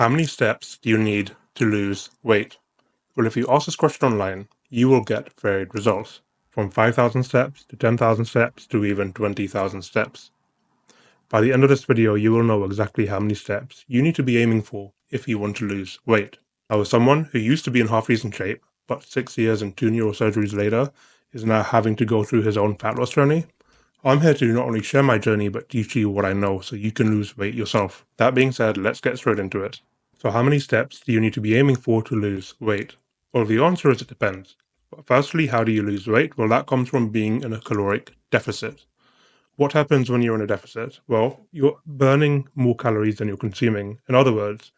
How many steps do you need to lose weight? Well, if you ask this question online, you will get varied results, from 5,000 steps to 10,000 steps to even 20,000 steps. By the end of this video, you will know exactly how many steps you need to be aiming for if you want to lose weight. Now, as someone who used to be in half-decent shape, but 6 years and 2 neurosurgeries later is now having to go through his own fat loss journey, I'm here to not only share my journey, but teach you what I know so you can lose weight yourself. That being said, let's get straight into it. So how many steps do you need to be aiming for to lose weight? Well, the answer is it depends. But firstly, how do you lose weight? Well, that comes from being in a caloric deficit. What happens when you're in a deficit? Well, you're burning more calories than you're consuming. In other words,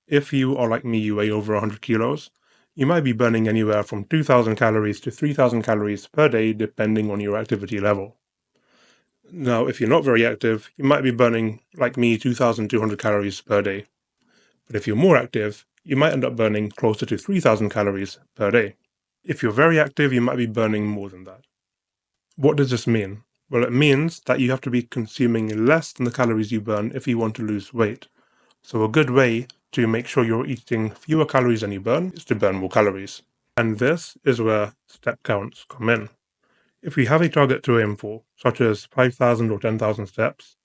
if you are like me, you weigh over 100 kilos, you might be burning anywhere from 2,000 calories to 3,000 calories per day, depending on your activity level. Now, if you're not very active, you might be burning, like me, 2,200 calories per day. But if you're more active, you might end up burning closer to 3,000 calories per day. If you're very active, you might be burning more than that. What does this mean? Well, it means that you have to be consuming less than the calories you burn if you want to lose weight. So a good way to make sure you're eating fewer calories than you burn is to burn more calories. And this is where step counts come in. If you have a target to aim for, such as 5,000 or 10,000 steps,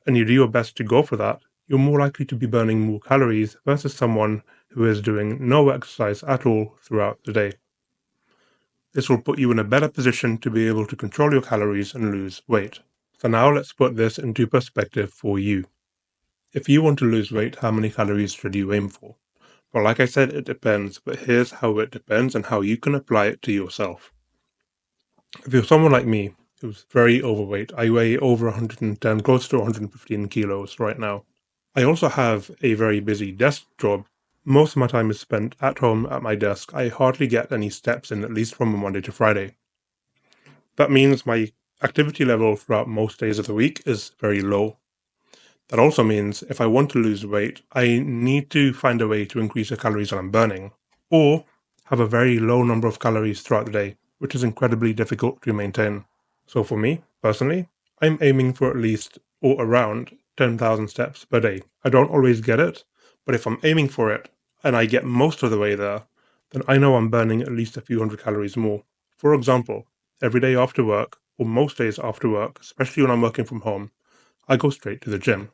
and you do your best to go for that, you're more likely to be burning more calories versus someone who is doing no exercise at all throughout the day. This will put you in a better position to be able to control your calories and lose weight. So now let's put this into perspective for you. If you want to lose weight, how many calories should you aim for? Well, like I said, it depends, but here's how it depends and how you can apply it to yourself. If you're someone like me, who's very overweight, I weigh over 110, close to 115 kilos right now. I also have a very busy desk job. Most of my time is spent at home at my desk. I hardly get any steps in, at least from Monday to Friday. That means my activity level throughout most days of the week is very low. That also means if I want to lose weight, I need to find a way to increase the calories that I'm burning, or have a very low number of calories throughout the day, which is incredibly difficult to maintain. So for me, personally, I'm aiming for at least or around 10,000 steps per day. I don't always get it, but if I'm aiming for it and I get most of the way there, then I know I'm burning at least a few hundred calories more. For example, every day after work, or most days after work, especially when I'm working from home, I go straight to the gym.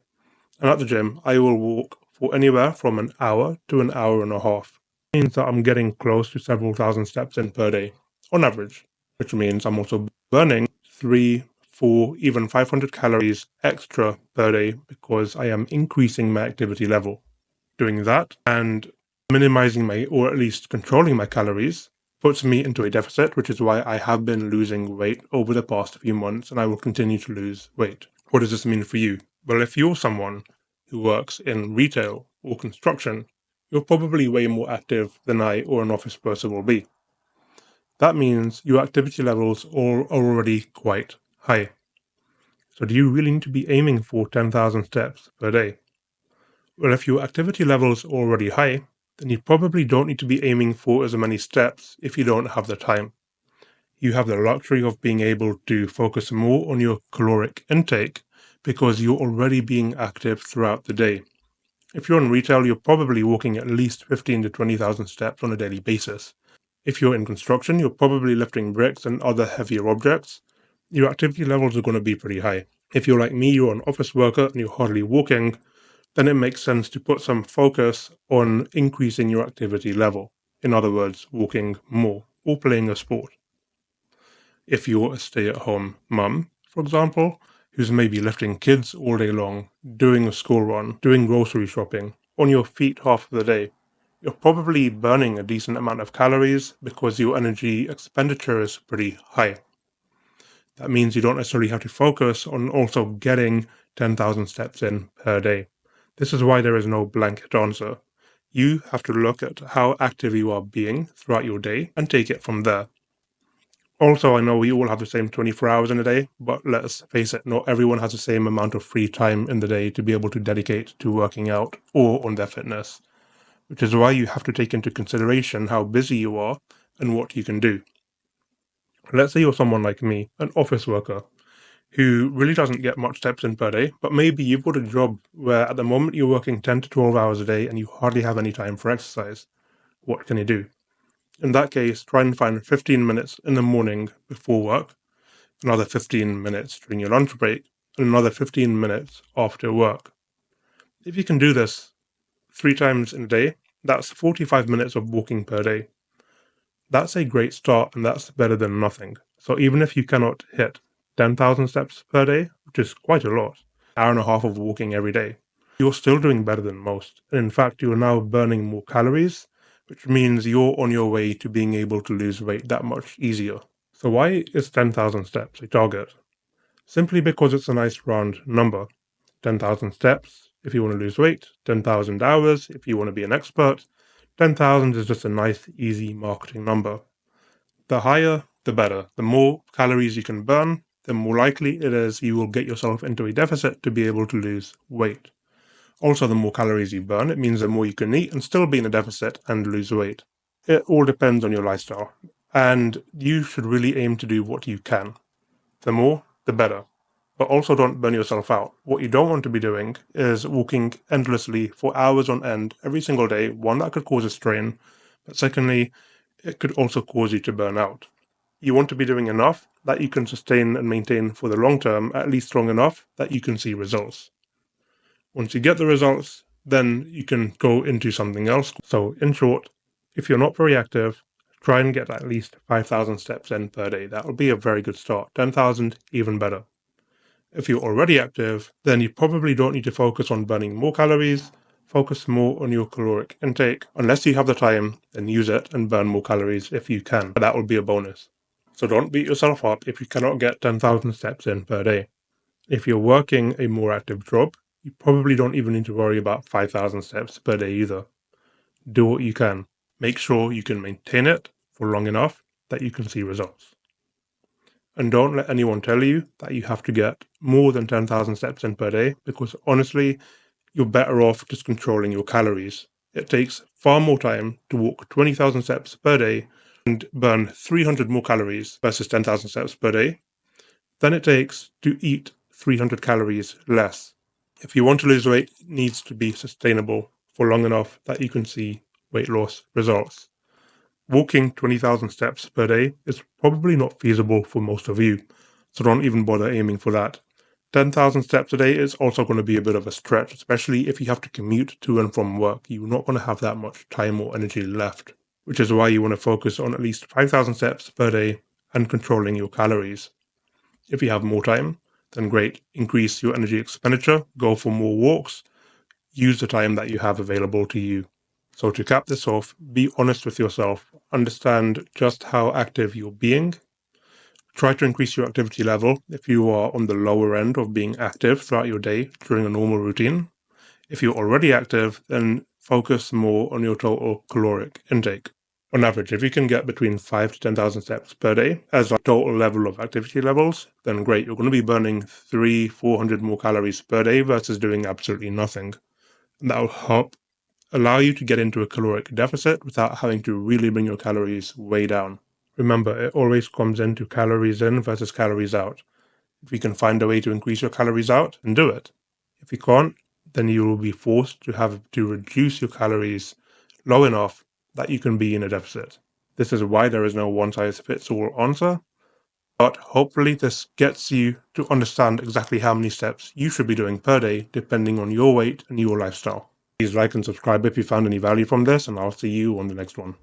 And at the gym, I will walk for anywhere from an hour to an hour and a half. It means that I'm getting close to several thousand steps in per day, on average, which means I'm also burning 3, 4, even 500 calories extra per day because I am increasing my activity level. Doing that and minimizing my, or at least controlling my calories, puts me into a deficit, which is why I have been losing weight over the past few months and I will continue to lose weight. What does this mean for you? Well, if you're someone who works in retail or construction, you're probably way more active than I or an office person will be. That means your activity levels are already quite high. So do you really need to be aiming for 10,000 steps per day? Well, if your activity levels are already high, then you probably don't need to be aiming for as many steps if you don't have the time. You have the luxury of being able to focus more on your caloric intake because you're already being active throughout the day. If you're in retail, you're probably walking at least 15 to 20,000 steps on a daily basis. If you're in construction, you're probably lifting bricks and other heavier objects. Your activity levels are going to be pretty high. If you're like me, you're an office worker and you're hardly walking, then it makes sense to put some focus on increasing your activity level. In other words, walking more or playing a sport. If you're a stay-at-home mum, for example, who's maybe lifting kids all day long, doing a school run, doing grocery shopping, on your feet half of the day, you're probably burning a decent amount of calories because your energy expenditure is pretty high. That means you don't necessarily have to focus on also getting 10,000 steps in per day. This is why there is no blanket answer. You have to look at how active you are being throughout your day and take it from there. Also, I know we all have the same 24 hours in a day, but let's face it, not everyone has the same amount of free time in the day to be able to dedicate to working out or on their fitness, which is why you have to take into consideration how busy you are and what you can do. Let's say you're someone like me, an office worker. who really doesn't get much steps in per day, but maybe you've got a job where at the moment you're working 10 to 12 hours a day and you hardly have any time for exercise. What can you do? In that case, try and find 15 minutes in the morning before work, another 15 minutes during your lunch break, and another 15 minutes after work. If you can do this 3 times in a day, that's 45 minutes of walking per day. That's a great start, and that's better than nothing. So even if you cannot hit 10,000 steps per day, which is quite a lot, hour and a half of walking every day, you're still doing better than most. And in fact, you're now burning more calories, which means you're on your way to being able to lose weight that much easier. So why is 10,000 steps a target? Simply because it's a nice round number. 10,000 steps if you want to lose weight, 10,000 hours if you want to be an expert. 10,000 is just a nice, easy marketing number. The higher, the better. The more calories you can burn, the more likely it is you will get yourself into a deficit to be able to lose weight. Also, the more calories you burn, it means the more you can eat and still be in a deficit and lose weight. It all depends on your lifestyle, and you should really aim to do what you can. The more, the better. But also don't burn yourself out. What you don't want to be doing is walking endlessly for hours on end every single day. One, that could cause a strain, but secondly, it could also cause you to burn out. You want to be doing enough that you can sustain and maintain for the long term, at least long enough that you can see results. Once you get the results, then you can go into something else. So in short, if you're not very active, try and get at least 5,000 steps in per day. That would be a very good start. 10,000, even better. If you're already active, then you probably don't need to focus on burning more calories. Focus more on your caloric intake. Unless you have the time, then use it and burn more calories if you can. But that would be a bonus. So don't beat yourself up if you cannot get 10,000 steps in per day. If you're working a more active job, you probably don't even need to worry about 5,000 steps per day either. Do what you can. Make sure you can maintain it for long enough that you can see results. And don't let anyone tell you that you have to get more than 10,000 steps in per day, because honestly, you're better off just controlling your calories. It takes far more time to walk 20,000 steps per day and burn 300 more calories versus 10,000 steps per day than it takes to eat 300 calories less. If you want to lose weight, it needs to be sustainable for long enough that you can see weight loss results. Walking 20,000 steps per day is probably not feasible for most of you, so don't even bother aiming for that. 10,000 steps a day is also going to be a bit of a stretch, especially if you have to commute to and from work. You're not going to have that much time or energy left, which is why you want to focus on at least 5,000 steps per day and controlling your calories. If you have more time, then great. Increase your energy expenditure, go for more walks, use the time that you have available to you. So to cap this off, be honest with yourself, understand just how active you're being. Try to increase your activity level if you are on the lower end of being active throughout your day during a normal routine. If you're already active, then focus more on your total caloric intake. On average, if you can get between 5 to 10,000 steps per day as a total level of activity levels, then great. You're going to be burning 400 more calories per day versus doing absolutely nothing. And that will help allow you to get into a caloric deficit without having to really bring your calories way down. Remember, it always comes into calories in versus calories out. If you can find a way to increase your calories out, then do it. If you can't, then you will be forced to have to reduce your calories low enough that you can be in a deficit. This is why there is no one-size-fits-all answer, but hopefully this gets you to understand exactly how many steps you should be doing per day depending on your weight and your lifestyle. Please like and subscribe if you found any value from this, and I'll see you on the next one.